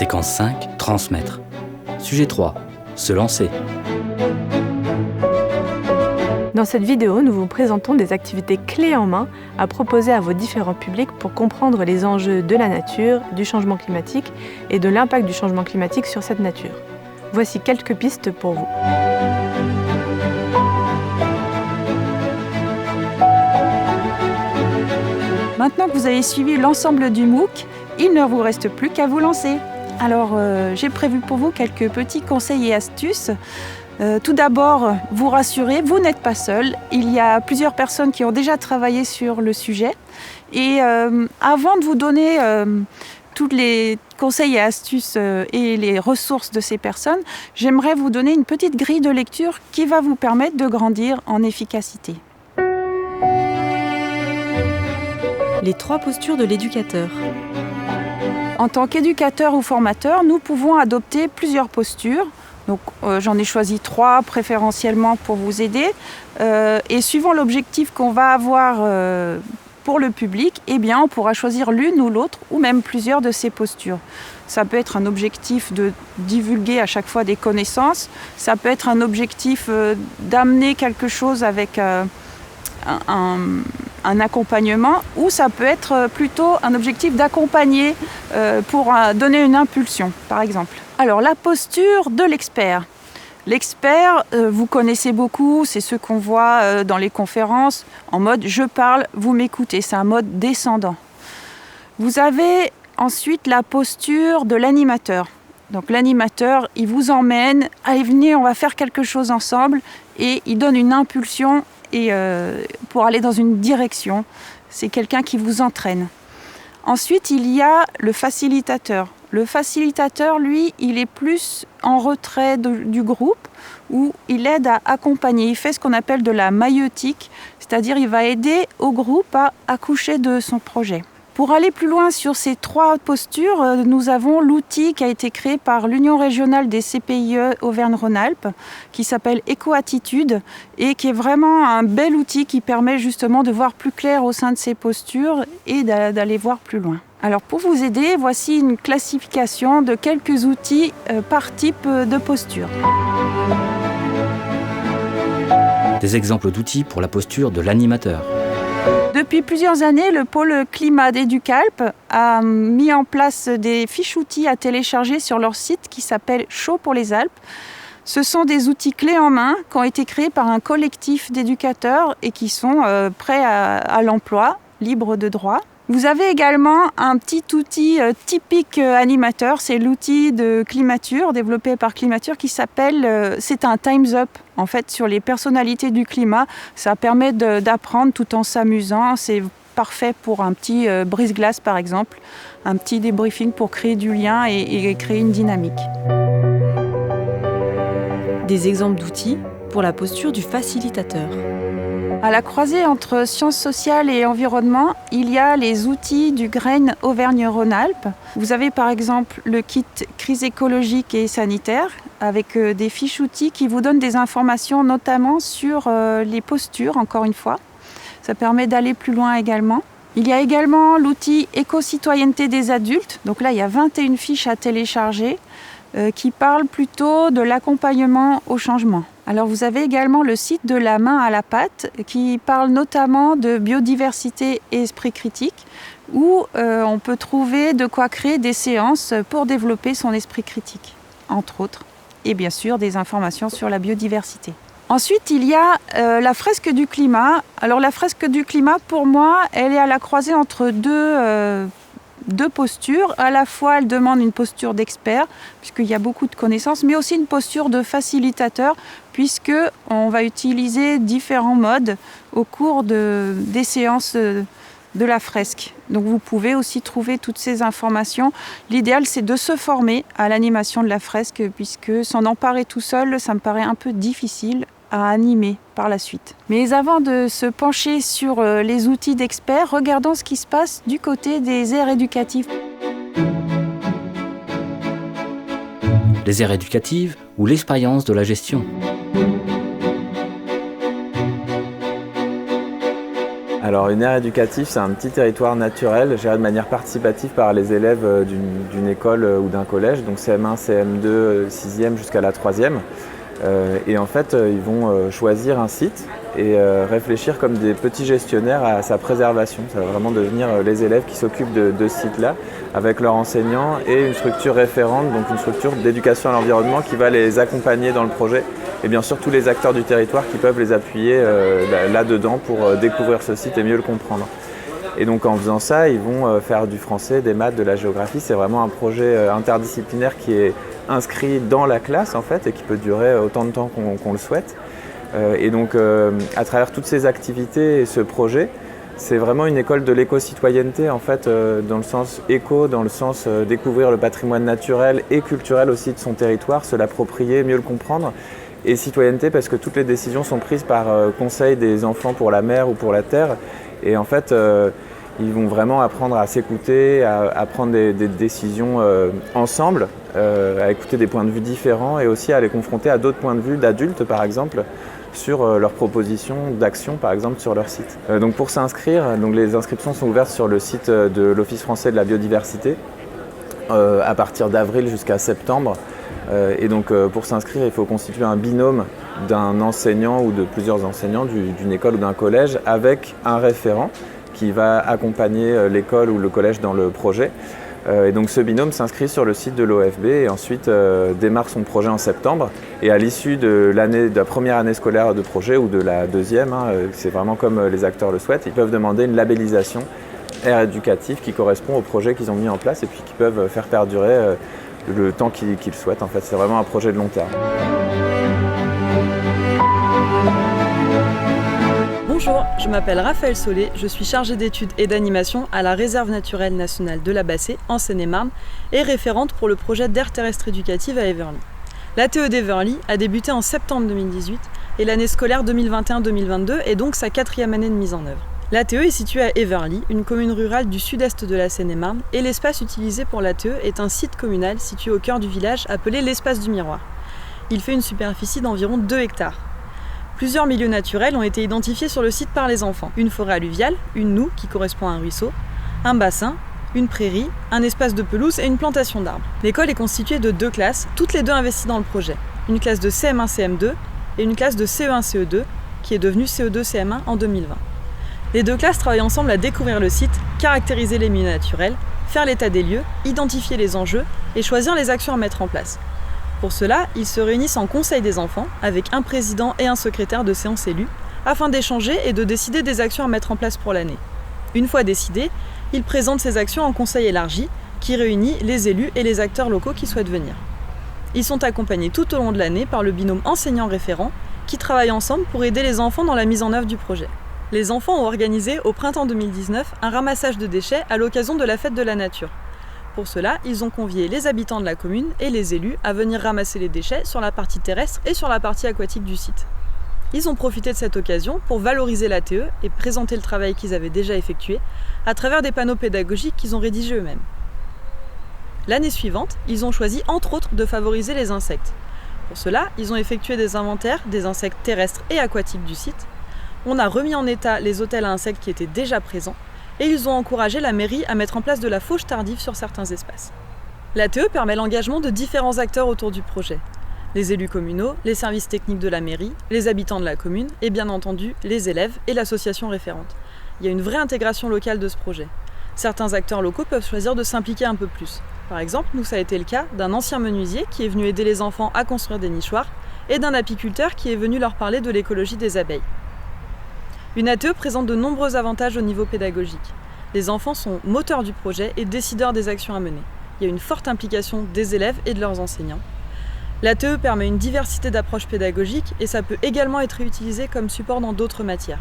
Séquence 5, transmettre. Sujet 3, se lancer. Dans cette vidéo, nous vous présentons des activités clés en main à proposer à vos différents publics pour comprendre les enjeux de la nature, du changement climatique et de l'impact du changement climatique sur cette nature. Voici quelques pistes pour vous. Maintenant que vous avez suivi l'ensemble du MOOC, il ne vous reste plus qu'à vous lancer. Alors, j'ai prévu pour vous quelques petits conseils et astuces. Tout d'abord, vous rassurer, vous n'êtes pas seul. Il y a plusieurs personnes qui ont déjà travaillé sur le sujet. Et avant de vous donner tous les conseils et astuces et les ressources de ces personnes, j'aimerais vous donner une petite grille de lecture qui va vous permettre de grandir en efficacité. Les 3 postures de l'éducateur. En tant qu'éducateur ou formateur, nous pouvons adopter plusieurs postures. Donc, j'en ai choisi 3 préférentiellement pour vous aider. Et suivant l'objectif qu'on va avoir pour le public, eh bien, on pourra choisir l'une ou l'autre ou même plusieurs de ces postures. Ça peut être un objectif de divulguer à chaque fois des connaissances. Ça peut être un objectif d'amener quelque chose avec un accompagnement, ou ça peut être plutôt un objectif d'accompagner pour donner une impulsion, par exemple. Alors, la posture de l'expert. L'expert, vous connaissez beaucoup, c'est ce qu'on voit dans les conférences, en mode « je parle, vous m'écoutez », c'est un mode descendant. Vous avez ensuite la posture de l'animateur. Donc l'animateur, il vous emmène, « allez, venez, on va faire quelque chose ensemble » et il donne une impulsion et pour aller dans une direction. C'est quelqu'un qui vous entraîne. Ensuite, il y a le facilitateur. Le facilitateur, lui, il est plus en retrait du groupe, où il aide à accompagner. Il fait ce qu'on appelle de la maïeutique, c'est-à-dire il va aider au groupe à accoucher de son projet. Pour aller plus loin sur ces 3 postures, nous avons l'outil qui a été créé par l'Union régionale des CPIE Auvergne-Rhône-Alpes, qui s'appelle Éco-attitude et qui est vraiment un bel outil qui permet justement de voir plus clair au sein de ces postures et d'aller voir plus loin. Alors pour vous aider, voici une classification de quelques outils par type de posture. Des exemples d'outils pour la posture de l'animateur. Depuis plusieurs années, le pôle climat d'Éducalpes a mis en place des fiches outils à télécharger sur leur site qui s'appelle Chaud pour les Alpes. Ce sont des outils clés en main qui ont été créés par un collectif d'éducateurs et qui sont prêts à l'emploi, libres de droit. Vous avez également un petit outil typique animateur, c'est l'outil de Climature, développé par Climature, qui s'appelle, c'est un Time's Up, en fait, sur les personnalités du climat. Ça permet d'apprendre tout en s'amusant, c'est parfait pour un petit brise-glace par exemple, un petit débriefing pour créer du lien et créer une dynamique. Des exemples d'outils pour la posture du facilitateur. À la croisée entre sciences sociales et environnement, il y a les outils du GRAIN Auvergne-Rhône-Alpes. Vous avez par exemple le kit crise écologique et sanitaire avec des fiches outils qui vous donnent des informations notamment sur les postures, encore une fois. Ça permet d'aller plus loin également. Il y a également l'outil éco-citoyenneté des adultes. Donc là, il y a 21 fiches à télécharger qui parlent plutôt de l'accompagnement au changement. Alors vous avez également le site de la main à la pâte qui parle notamment de biodiversité et esprit critique où on peut trouver de quoi créer des séances pour développer son esprit critique, entre autres, et bien sûr des informations sur la biodiversité. Ensuite, il y a la fresque du climat. Alors la fresque du climat, pour moi, elle est à la croisée entre deux postures. À la fois, elle demande une posture d'expert, puisqu'il y a beaucoup de connaissances, mais aussi une posture de facilitateur, puisqu'on va utiliser différents modes au cours des séances de la fresque. Donc vous pouvez aussi trouver toutes ces informations. L'idéal, c'est de se former à l'animation de la fresque, puisque s'en emparer tout seul, ça me paraît un peu difficile à animer par la suite. Mais avant de se pencher sur les outils d'experts, regardons ce qui se passe du côté des aires éducatives. Les aires éducatives ou l'expérience de la gestion. Alors une aire éducative, c'est un petit territoire naturel géré de manière participative par les élèves d'une école ou d'un collège, donc CM1, CM2, 6e jusqu'à la 3e. Et en fait, ils vont choisir un site et réfléchir comme des petits gestionnaires à sa préservation. Ça va vraiment devenir les élèves qui s'occupent de ce site-là avec leurs enseignants et une structure référente, donc une structure d'éducation à l'environnement qui va les accompagner dans le projet. Et bien sûr tous les acteurs du territoire qui peuvent les appuyer là-dedans pour découvrir ce site et mieux le comprendre. Et donc en faisant ça, ils vont faire du français, des maths, de la géographie. C'est vraiment un projet interdisciplinaire qui est inscrit dans la classe en fait et qui peut durer autant de temps qu'on le souhaite. Et donc à travers toutes ces activités et ce projet, c'est vraiment une école de l'éco-citoyenneté en fait, dans le sens éco, dans le sens découvrir le patrimoine naturel et culturel aussi de son territoire, se l'approprier, mieux le comprendre. Et citoyenneté parce que toutes les décisions sont prises par conseil des enfants pour la mer ou pour la terre. Et en fait, ils vont vraiment apprendre à s'écouter, à prendre des décisions ensemble, à écouter des points de vue différents et aussi à les confronter à d'autres points de vue d'adultes par exemple, sur leurs propositions d'action par exemple sur leur site. Donc pour s'inscrire, les inscriptions sont ouvertes sur le site de l'Office français de la biodiversité à partir d'avril jusqu'à septembre. Et donc pour s'inscrire, il faut constituer un binôme d'un enseignant ou de plusieurs enseignants d'une école ou d'un collège avec un référent qui va accompagner l'école ou le collège dans le projet. Et donc ce binôme s'inscrit sur le site de l'OFB et ensuite démarre son projet en septembre. Et à l'issue de la première année scolaire de projet ou de la deuxième, c'est vraiment comme les acteurs le souhaitent, ils peuvent demander une labellisation aire éducative qui correspond au projet qu'ils ont mis en place et puis qui peuvent faire perdurer le temps qu'ils souhaitent. En fait, c'est vraiment un projet de long terme. Bonjour, je m'appelle Raphaël Solé, je suis chargée d'études et d'animation à la Réserve naturelle nationale de la Bassée, en Seine-et-Marne, et référente pour le projet d'aire terrestre éducative à Everly. L'ATE d'Everly a débuté en septembre 2018 et l'année scolaire 2021-2022 est donc sa 4e année de mise en œuvre. L'ATE est située à Everly, une commune rurale du sud-est de la Seine-et-Marne, et l'espace utilisé pour l'ATE est un site communal situé au cœur du village appelé l'espace du Miroir. Il fait une superficie d'environ 2 hectares. Plusieurs milieux naturels ont été identifiés sur le site par les enfants. Une forêt alluviale, une noue qui correspond à un ruisseau, un bassin, une prairie, un espace de pelouse et une plantation d'arbres. L'école est constituée de 2 classes, toutes les 2 investies dans le projet. Une classe de CM1-CM2 et une classe de CE1-CE2 qui est devenue CE2-CM1 en 2020. Les 2 classes travaillent ensemble à découvrir le site, caractériser les milieux naturels, faire l'état des lieux, identifier les enjeux et choisir les actions à mettre en place. Pour cela, ils se réunissent en conseil des enfants, avec un président et un secrétaire de séance élus, afin d'échanger et de décider des actions à mettre en place pour l'année. Une fois décidées, ils présentent ces actions en conseil élargi, qui réunit les élus et les acteurs locaux qui souhaitent venir. Ils sont accompagnés tout au long de l'année par le binôme enseignant-référent, qui travaillent ensemble pour aider les enfants dans la mise en œuvre du projet. Les enfants ont organisé au printemps 2019 un ramassage de déchets à l'occasion de la fête de la nature. Pour cela, ils ont convié les habitants de la commune et les élus à venir ramasser les déchets sur la partie terrestre et sur la partie aquatique du site. Ils ont profité de cette occasion pour valoriser l'ATE et présenter le travail qu'ils avaient déjà effectué à travers des panneaux pédagogiques qu'ils ont rédigés eux-mêmes. L'année suivante, ils ont choisi entre autres de favoriser les insectes. Pour cela, ils ont effectué des inventaires des insectes terrestres et aquatiques du site. On a remis en état les hôtels à insectes qui étaient déjà présents et ils ont encouragé la mairie à mettre en place de la fauche tardive sur certains espaces. L'ATE permet l'engagement de différents acteurs autour du projet. Les élus communaux, les services techniques de la mairie, les habitants de la commune et bien entendu les élèves et l'association référente. Il y a une vraie intégration locale de ce projet. Certains acteurs locaux peuvent choisir de s'impliquer un peu plus. Par exemple, nous ça a été le cas d'un ancien menuisier qui est venu aider les enfants à construire des nichoirs et d'un apiculteur qui est venu leur parler de l'écologie des abeilles. Une ATE présente de nombreux avantages au niveau pédagogique. Les enfants sont moteurs du projet et décideurs des actions à mener. Il y a une forte implication des élèves et de leurs enseignants. L'ATE permet une diversité d'approches pédagogiques et ça peut également être réutilisé comme support dans d'autres matières.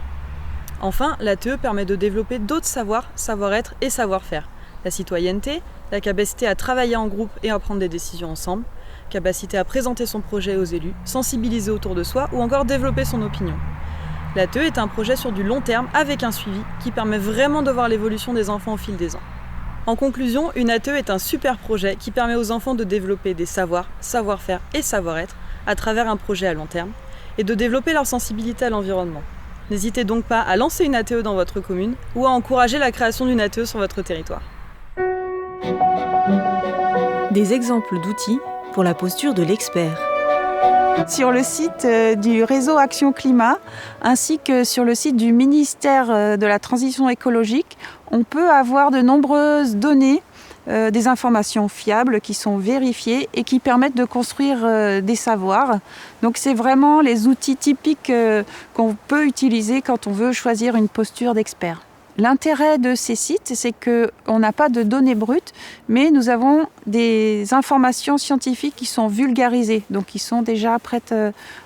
Enfin, l'ATE permet de développer d'autres savoirs, savoir-être et savoir-faire. La citoyenneté, la capacité à travailler en groupe et à prendre des décisions ensemble, capacité à présenter son projet aux élus, sensibiliser autour de soi ou encore développer son opinion. L'ATE est un projet sur du long terme avec un suivi qui permet vraiment de voir l'évolution des enfants au fil des ans. En conclusion, une ATE est un super projet qui permet aux enfants de développer des savoirs, savoir-faire et savoir-être à travers un projet à long terme et de développer leur sensibilité à l'environnement. N'hésitez donc pas à lancer une ATE dans votre commune ou à encourager la création d'une ATE sur votre territoire. Des exemples d'outils pour la posture de l'expert. Sur le site du réseau Action Climat ainsi que sur le site du ministère de la Transition écologique, on peut avoir de nombreuses données, des informations fiables qui sont vérifiées et qui permettent de construire des savoirs. Donc c'est vraiment les outils typiques qu'on peut utiliser quand on veut choisir une posture d'expert. L'intérêt de ces sites, c'est qu'on n'a pas de données brutes, mais nous avons des informations scientifiques qui sont vulgarisées, donc qui sont déjà prêtes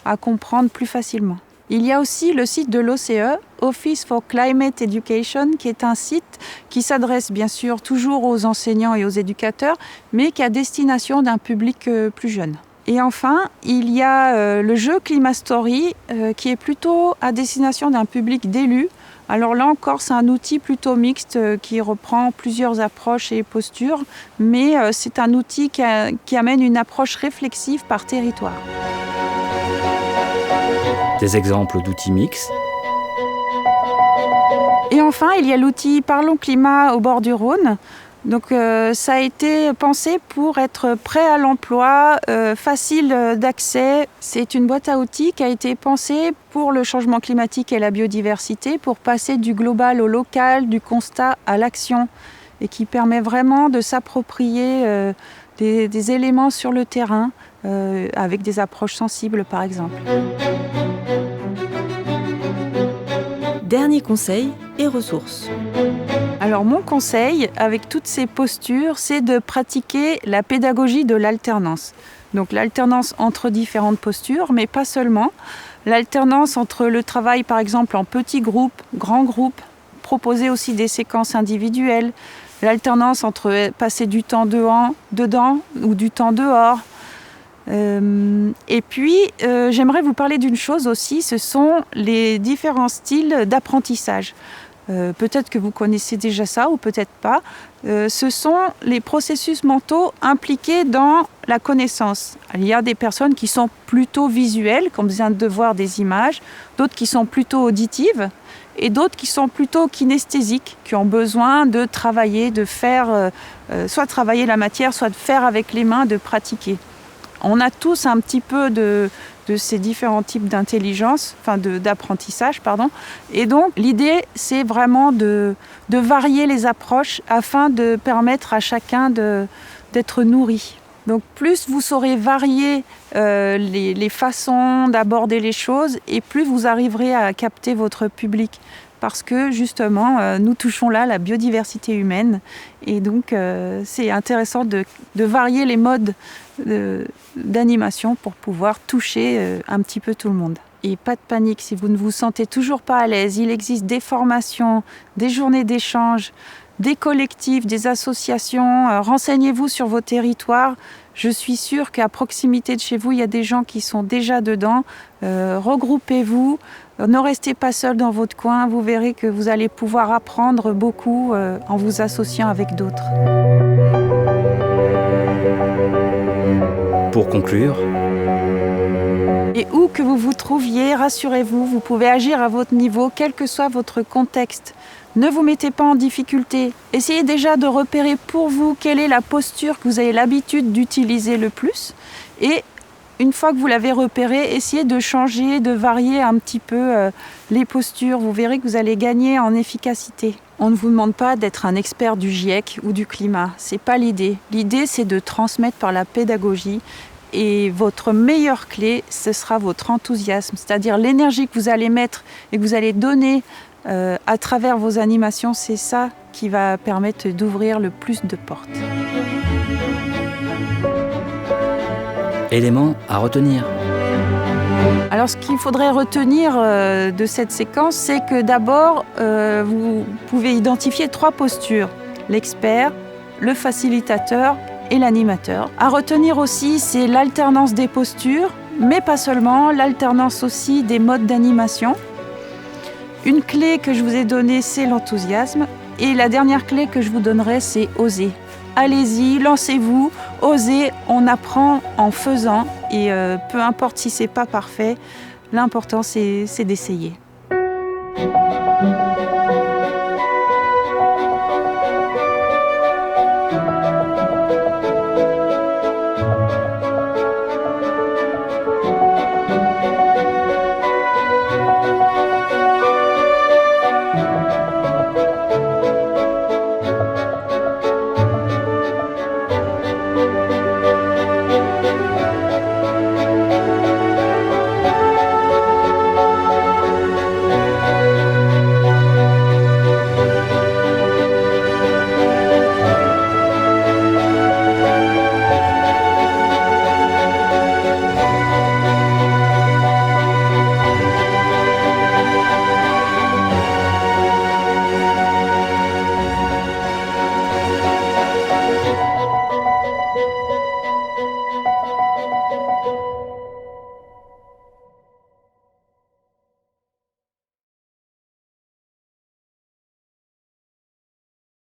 à comprendre plus facilement. Il y a aussi le site de l'OCE, Office for Climate Education, qui est un site qui s'adresse bien sûr toujours aux enseignants et aux éducateurs, mais qui est à destination d'un public plus jeune. Et enfin, il y a le jeu Climastory, qui est plutôt à destination d'un public d'élus. Alors là encore, c'est un outil plutôt mixte qui reprend plusieurs approches et postures, mais c'est un outil qui amène une approche réflexive par territoire. Des exemples d'outils mixtes. Et enfin, il y a l'outil Parlons Climat au bord du Rhône. Donc ça a été pensé pour être prêt à l'emploi, facile d'accès. C'est une boîte à outils qui a été pensée pour le changement climatique et la biodiversité, pour passer du global au local, du constat à l'action, et qui permet vraiment de s'approprier des éléments sur le terrain, avec des approches sensibles par exemple. Dernier conseil et ressources. Alors mon conseil, avec toutes ces postures, c'est de pratiquer la pédagogie de l'alternance. Donc l'alternance entre différentes postures, mais pas seulement. L'alternance entre le travail par exemple en petits groupes, grands groupes, proposer aussi des séquences individuelles. L'alternance entre passer du temps dedans ou du temps dehors. Et puis, j'aimerais vous parler d'une chose aussi, ce sont les différents styles d'apprentissage. Peut-être que vous connaissez déjà ça ou peut-être pas. Ce sont les processus mentaux impliqués dans la connaissance. Il y a des personnes qui sont plutôt visuelles, qui ont besoin de voir des images, d'autres qui sont plutôt auditives et d'autres qui sont plutôt kinesthésiques, qui ont besoin de travailler, de faire, soit travailler la matière, soit de faire avec les mains, de pratiquer. On a tous un petit peu de ces différents types d'intelligence, d'apprentissage, pardon. Et donc, l'idée, c'est vraiment de varier les approches afin de permettre à chacun d'être nourri. Donc, plus vous saurez varier les façons d'aborder les choses, et plus vous arriverez à capter votre public. Parce que, justement, nous touchons là la biodiversité humaine. Et donc, c'est intéressant de varier les modes d'animation pour pouvoir toucher un petit peu tout le monde. Et pas de panique, si vous ne vous sentez toujours pas à l'aise, il existe des formations, des journées d'échange, des collectifs, des associations. Renseignez-vous sur vos territoires. Je suis sûre qu'à proximité de chez vous, il y a des gens qui sont déjà dedans. Regroupez-vous, ne restez pas seul dans votre coin. Vous verrez que vous allez pouvoir apprendre beaucoup en vous associant avec d'autres. Pour conclure, et où que vous vous trouviez, rassurez-vous, vous pouvez agir à votre niveau, quel que soit votre contexte. Ne vous mettez pas en difficulté. Essayez déjà de repérer pour vous quelle est la posture que vous avez l'habitude d'utiliser le plus. Et une fois que vous l'avez repérée, essayez de changer, de varier un petit peu les postures. Vous verrez que vous allez gagner en efficacité. On ne vous demande pas d'être un expert du GIEC ou du climat. C'est pas l'idée. L'idée, c'est de transmettre par la pédagogie. Et votre meilleure clé, ce sera votre enthousiasme, c'est-à-dire l'énergie que vous allez mettre et que vous allez donner à travers vos animations. C'est ça qui va permettre d'ouvrir le plus de portes. éléments à retenir. Alors ce qu'il faudrait retenir de cette séquence, c'est que d'abord, vous pouvez identifier 3 postures. L'expert, le facilitateur et l'animateur. À retenir aussi, c'est l'alternance des postures, mais pas seulement, l'alternance aussi des modes d'animation. Une clé que je vous ai donnée, c'est l'enthousiasme. Et la dernière clé que je vous donnerai, c'est oser. Allez-y, lancez-vous, osez, on apprend en faisant. Et peu importe si c'est pas parfait, l'important c'est d'essayer.